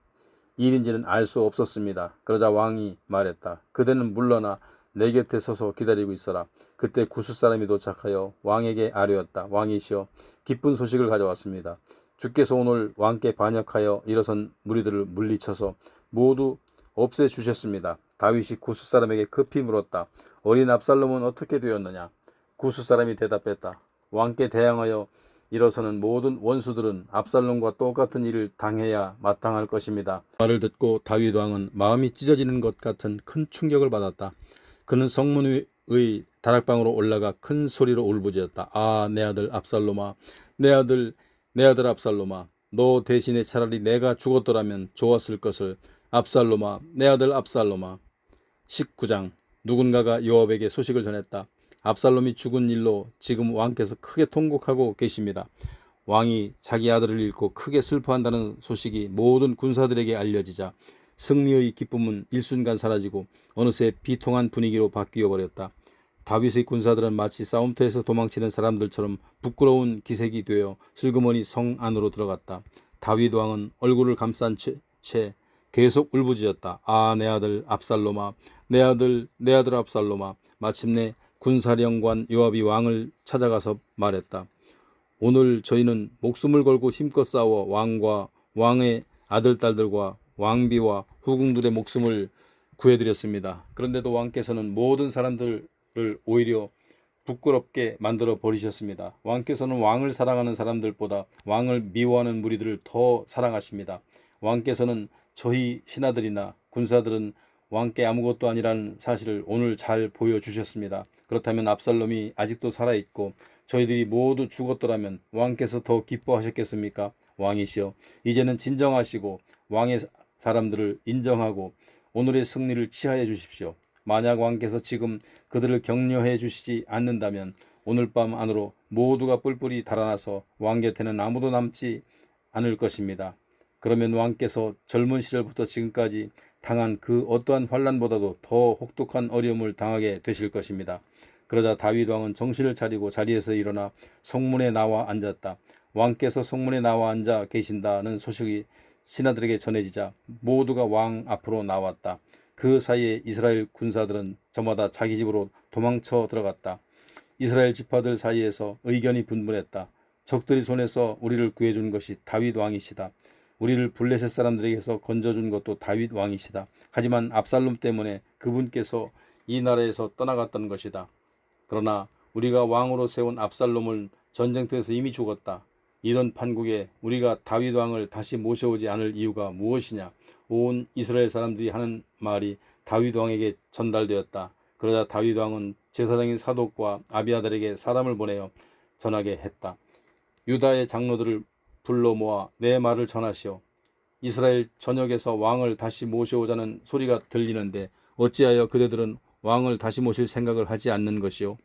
일인지는 알 수 없었습니다. 그러자 왕이 말했다. 그대는 물러나 내 곁에 서서 기다리고 있어라. 그때 구스 사람이 도착하여 왕에게 아뢰었다. 왕이시여, 기쁜 소식을 가져왔습니다. 주께서 오늘 왕께 반역하여 일어선 무리들을 물리쳐서 모두 없애주셨습니다. 다윗이 구스 사람에게 급히 물었다. 어린 압살롬은 어떻게 되었느냐? 구스 사람이 대답했다. 왕께 대항하여 일어서는 모든 원수들은 압살롬과 똑같은 일을 당해야 마땅할 것입니다. 말을 듣고 다윗 왕은 마음이 찢어지는 것 같은 큰 충격을 받았다. 그는 성문 의 다락방으로 올라가 큰 소리로 울부짖었다. 아, 내 아들 압살롬아, 내 아들 압살롬아, 너 대신에 차라리 내가 죽었더라면 좋았을 것을. 압살롬아, 내 아들 압살롬아. 19장. 누군가가 요압에게 소식을 전했다. 압살롬이 죽은 일로 지금 왕께서 크게 통곡하고 계십니다. 왕이 자기 아들을 잃고 크게 슬퍼한다는 소식이 모든 군사들에게 알려지자 승리의 기쁨은 일순간 사라지고 어느새 비통한 분위기로 바뀌어 버렸다. 다윗의 군사들은 마치 싸움터에서 도망치는 사람들처럼 부끄러운 기색이 되어 슬그머니 성 안으로 들어갔다. 다윗 왕은 얼굴을 감싼 채 계속 울부짖었다. 아, 내 아들 압살롬아, 내 아들 압살롬아. 마침내 군사령관 요압이 왕을 찾아가서 말했다. 오늘 저희는 목숨을 걸고 힘껏 싸워 왕과 왕의 아들, 딸들과 왕비와 후궁들의 목숨을 구해드렸습니다. 그런데도 왕께서는 모든 사람들을 오히려 부끄럽게 만들어 버리셨습니다. 왕께서는 왕을 사랑하는 사람들보다 왕을 미워하는 무리들을 더 사랑하십니다. 왕께서는 저희 신하들이나 군사들은 왕께 아무것도 아니라는 사실을 오늘 잘 보여주셨습니다. 그렇다면 압살롬이 아직도 살아있고 저희들이 모두 죽었더라면 왕께서 더 기뻐하셨겠습니까? 왕이시여, 이제는 진정하시고 왕의 사람들을 인정하고 오늘의 승리를 치하해 주십시오. 만약 왕께서 지금 그들을 격려해 주시지 않는다면 오늘 밤 안으로 모두가 뿔뿔이 달아나서 왕 곁에는 아무도 남지 않을 것입니다. 그러면 왕께서 젊은 시절부터 지금까지 당한 그 어떠한 환난보다도 더 혹독한 어려움을 당하게 되실 것입니다. 그러자 다윗 왕은 정신을 차리고 자리에서 일어나 성문에 나와 앉았다. 왕께서 성문에 나와 앉아 계신다는 소식이 신하들에게 전해지자 모두가 왕 앞으로 나왔다. 그 사이에 이스라엘 군사들은 저마다 자기 집으로 도망쳐 들어갔다. 이스라엘 지파들 사이에서 의견이 분분했다. 적들이 손에서 우리를 구해준 것이 다윗 왕이시다. 우리를 블레셋 사람들에게서 건져준 것도 다윗 왕이시다. 하지만 압살롬 때문에 그분께서 이 나라에서 떠나갔던 것이다. 그러나 우리가 왕으로 세운 압살롬을 전쟁터에서 이미 죽었다. 이런 판국에 우리가 다윗 왕을 다시 모셔오지 않을 이유가 무엇이냐? 온 이스라엘 사람들이 하는 말이 다윗 왕에게 전달되었다. 그러자 다윗 왕은 제사장인 사독과 아비아달에게 사람을 보내어 전하게 했다. 유다의 장로들을 불러 모아 내 말을 전하시오. 이스라엘 전역에서 왕을 다시 모셔오자는 소리가 들리는데 어찌하여 그대들은 왕을 다시 모실 생각을 하지 않는 것이오?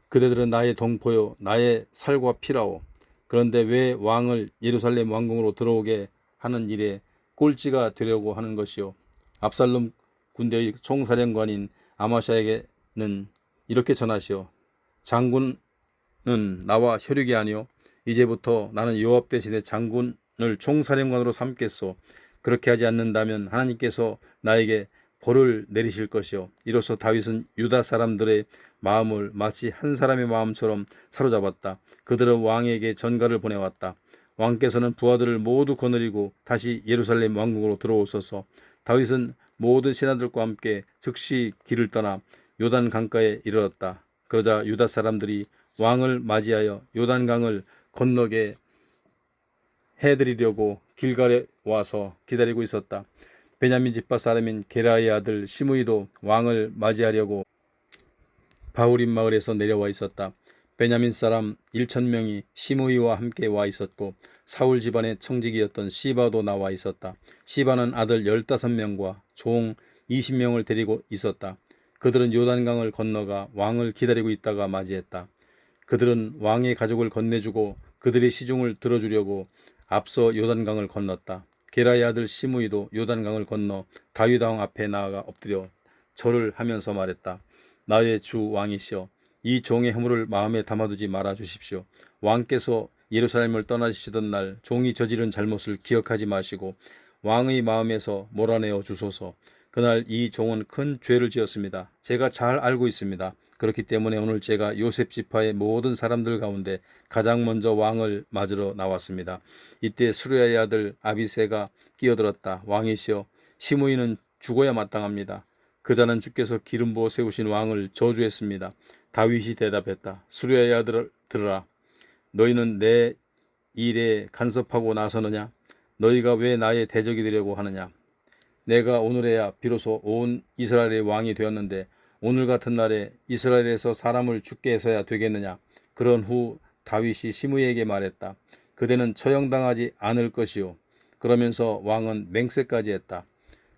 그대들은 나의 동포요 나의 살과 피라오. 그런데 왜 왕을 예루살렘 왕궁으로 들어오게 하는 일에 꼴찌가 되려고 하는 것이오? 압살롬 군대의 총사령관인 아마샤에게는 이렇게 전하시오. 장군은 나와 혈육이 아니오. 이제부터 나는 요압 대신에 장군을 총사령관으로 삼겠소. 그렇게 하지 않는다면 하나님께서 나에게 벌을 내리실 것이요. 이로써 다윗은 유다 사람들의 마음을 마치 한 사람의 마음처럼 사로잡았다. 그들은 왕에게 전가를 보내왔다. 왕께서는 부하들을 모두 거느리고 다시 예루살렘 왕궁으로 들어오소서. 다윗은 모든 신하들과 함께 즉시 길을 떠나 요단 강가에 이르렀다. 그러자 유다 사람들이 왕을 맞이하여 요단강을 건너게 해드리려고 길갈에 와서 기다리고 있었다. 베냐민 집파 사람인 게라의 아들 시므이도 왕을 맞이하려고 바후림 마을에서 내려와 있었다. 베냐민 사람 1,000명이 시므이와 함께 와 있었고 사울 집안의 청직이었던 시바도 나와 있었다. 시바는 아들 15명과 종 20명을 데리고 있었다. 그들은 요단강을 건너가 왕을 기다리고 있다가 맞이했다. 그들은 왕의 가족을 건네주고 그들의 시중을 들어주려고 앞서 요단강을 건넜다. 게라의 아들 시므이도 요단강을 건너 다윗 왕 앞에 나아가 엎드려 절을 하면서 말했다. 나의 주 왕이시여, 이 종의 허물을 마음에 담아두지 말아 주십시오. 왕께서 예루살렘을 떠나시던 날 종이 저지른 잘못을 기억하지 마시고 왕의 마음에서 몰아내어 주소서. 그날 이 종은 큰 죄를 지었습니다. 제가 잘 알고 있습니다. 그렇기 때문에 오늘 제가 요셉 지파의 모든 사람들 가운데 가장 먼저 왕을 맞으러 나왔습니다. 이때 수르야의 아들 아비새가 끼어들었다. 왕이시여, 시므이는 죽어야 마땅합니다. 그자는 주께서 기름 부어 세우신 왕을 저주했습니다. 다윗이 대답했다. 수르야의 아들들아, 너희는 내 일에 간섭하고 나서느냐? 너희가 왜 나의 대적이 되려고 하느냐? 내가 오늘에야 비로소 온 이스라엘의 왕이 되었는데 오늘 같은 날에 이스라엘에서 사람을 죽게 해서야 되겠느냐? 그런 후 다윗이 시므이에게 말했다. 그대는 처형당하지 않을 것이요. 그러면서 왕은 맹세까지 했다.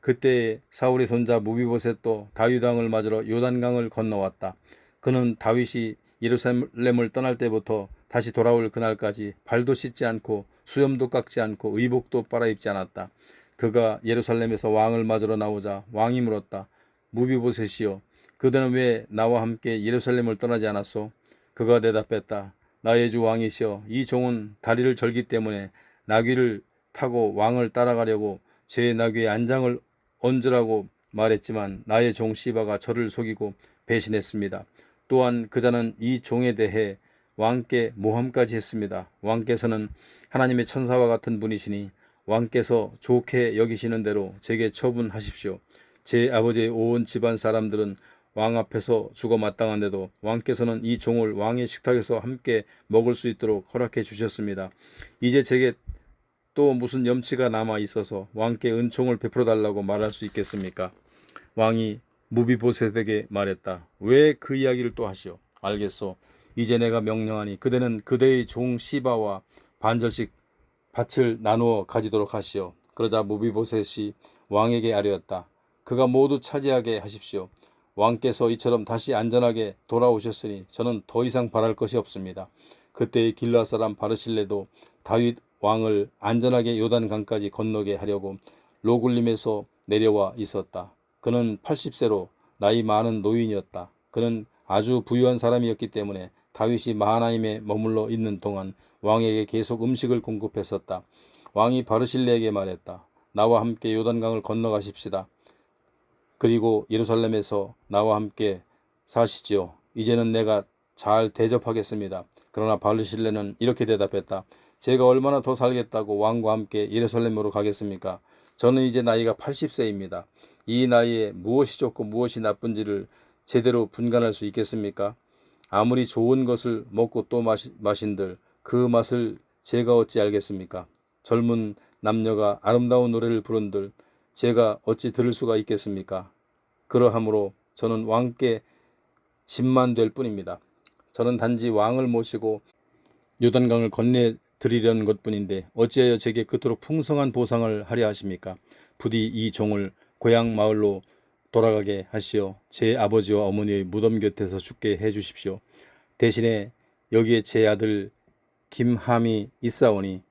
그때 사울의 손자 무비보셋도 다윗 왕을 맞으러 요단강을 건너왔다. 그는 다윗이 예루살렘을 떠날 때부터 다시 돌아올 그날까지 발도 씻지 않고 수염도 깎지 않고 의복도 빨아입지 않았다. 그가 예루살렘에서 왕을 맞으러 나오자 왕이 물었다. 무비보셋이여, 그대는 왜 나와 함께 예루살렘을 떠나지 않았소? 그가 대답했다. 나의 주 왕이시여, 이 종은 다리를 절기 때문에 나귀를 타고 왕을 따라가려고 제 나귀의 안장을 얹으라고 말했지만 나의 종 시바가 저를 속이고 배신했습니다. 또한 그자는 이 종에 대해 왕께 모함까지 했습니다. 왕께서는 하나님의 천사와 같은 분이시니 왕께서 좋게 여기시는 대로 제게 처분하십시오. 제 아버지의 온 집안 사람들은 왕 앞에서 죽어 마땅한데도 왕께서는 이 종을 왕의 식탁에서 함께 먹을 수 있도록 허락해 주셨습니다. 이제 제게 또 무슨 염치가 남아 있어서 왕께 은총을 베풀어 달라고 말할 수 있겠습니까? 왕이 무비보셋에게 말했다. 왜 그 이야기를 또 하시오? 알겠소. 이제 내가 명령하니 그대는 그대의 종 시바와 반절씩 밭을 나누어 가지도록 하시오. 그러자 무비보셋이 왕에게 아뢰었다. 그가 모두 차지하게 하십시오. 왕께서 이처럼 다시 안전하게 돌아오셨으니 저는 더 이상 바랄 것이 없습니다. 그때의 길라 사람 바르실레도 다윗 왕을 안전하게 요단강까지 건너게 하려고 로굴림에서 내려와 있었다. 그는 80세로 나이 많은 노인이었다. 그는 아주 부유한 사람이었기 때문에 다윗이 마하나임에 머물러 있는 동안 왕에게 계속 음식을 공급했었다. 왕이 바르실레에게 말했다. 나와 함께 요단강을 건너가십시다. 그리고 예루살렘에서 나와 함께 사시지요. 이제는 내가 잘 대접하겠습니다. 그러나 바르실레는 이렇게 대답했다. 제가 얼마나 더 살겠다고 왕과 함께 예루살렘으로 가겠습니까? 저는 이제 나이가 80세입니다. 이 나이에 무엇이 좋고 무엇이 나쁜지를 제대로 분간할 수 있겠습니까? 아무리 좋은 것을 먹고 또 마신들 그 맛을 제가 어찌 알겠습니까? 젊은 남녀가 아름다운 노래를 부른들 제가 어찌 들을 수가 있겠습니까? 그러하므로 저는 왕께 짐만 될 뿐입니다. 저는 단지 왕을 모시고 요단강을 건네 드리려는 것뿐인데 어찌하여 제게 그토록 풍성한 보상을 하려 하십니까? 부디 이 종을 고향 마을로 돌아가게 하시어 제 아버지와 어머니의 무덤 곁에서 죽게 해 주십시오. 대신에 여기에 제 아들 김함이 있사오니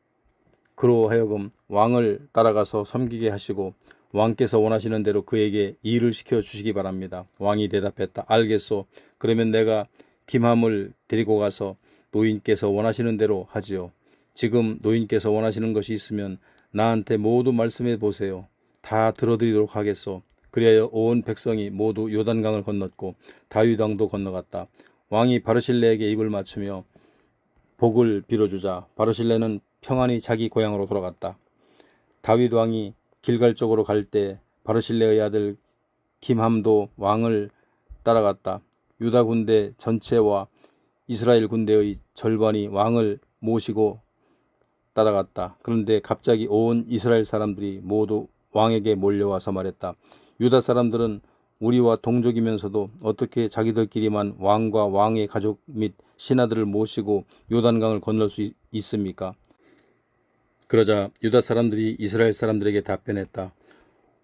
그로 하여금 왕을 따라가서 섬기게 하시고 왕께서 원하시는 대로 그에게 일을 시켜 주시기 바랍니다. 왕이 대답했다. 알겠소. 그러면 내가 김함을 데리고 가서 노인께서 원하시는 대로 하지요. 지금 노인께서 원하시는 것이 있으면 나한테 모두 말씀해 보세요. 다 들어드리도록 하겠소. 그리하여 온 백성이 모두 요단강을 건넜고 다윗 왕도 건너갔다. 왕이 바르실레에게 입을 맞추며 복을 빌어주자 바르실레는 평안히 자기 고향으로 돌아갔다. 다윗 왕이 길갈 쪽으로 갈 때 바르실레의 아들 김함도 왕을 따라갔다. 유다 군대 전체와 이스라엘 군대의 절반이 왕을 모시고 따라갔다. 그런데 갑자기 온 이스라엘 사람들이 모두 왕에게 몰려와서 말했다. 유다 사람들은 우리와 동족이면서도 어떻게 자기들끼리만 왕과 왕의 가족 및 신하들을 모시고 요단강을 건널 수 있습니까? 그러자 유다 사람들이 이스라엘 사람들에게 답변했다.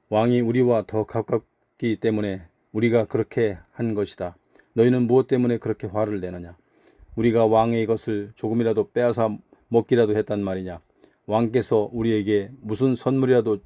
왕이 우리와 더 가깝기 때문에 우리가 그렇게 한 것이다. 너희는 무엇 때문에 그렇게 화를 내느냐? 우리가 왕의 것을 조금이라도 빼앗아 먹기라도 했단 말이냐? 왕께서 우리에게 무슨 선물이라도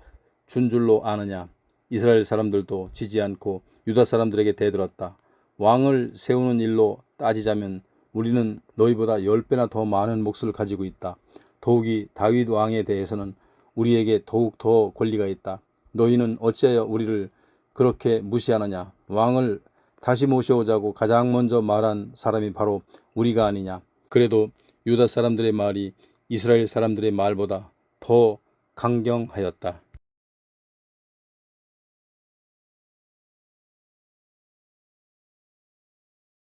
준 줄로 아느냐? 이스라엘 사람들도 지지 않고 유다 사람들에게 대들었다. 왕을 세우는 일로 따지자면 우리는 너희보다 10배나 더 많은 몫을 가지고 있다. 더욱이 다윗 왕에 대해서는 우리에게 더욱 더 권리가 있다. 너희는 어찌하여 우리를 그렇게 무시하느냐? 왕을 다시 모셔오자고 가장 먼저 말한 사람이 바로 우리가 아니냐? 그래도 유다 사람들의 말이 이스라엘 사람들의 말보다 더 강경하였다.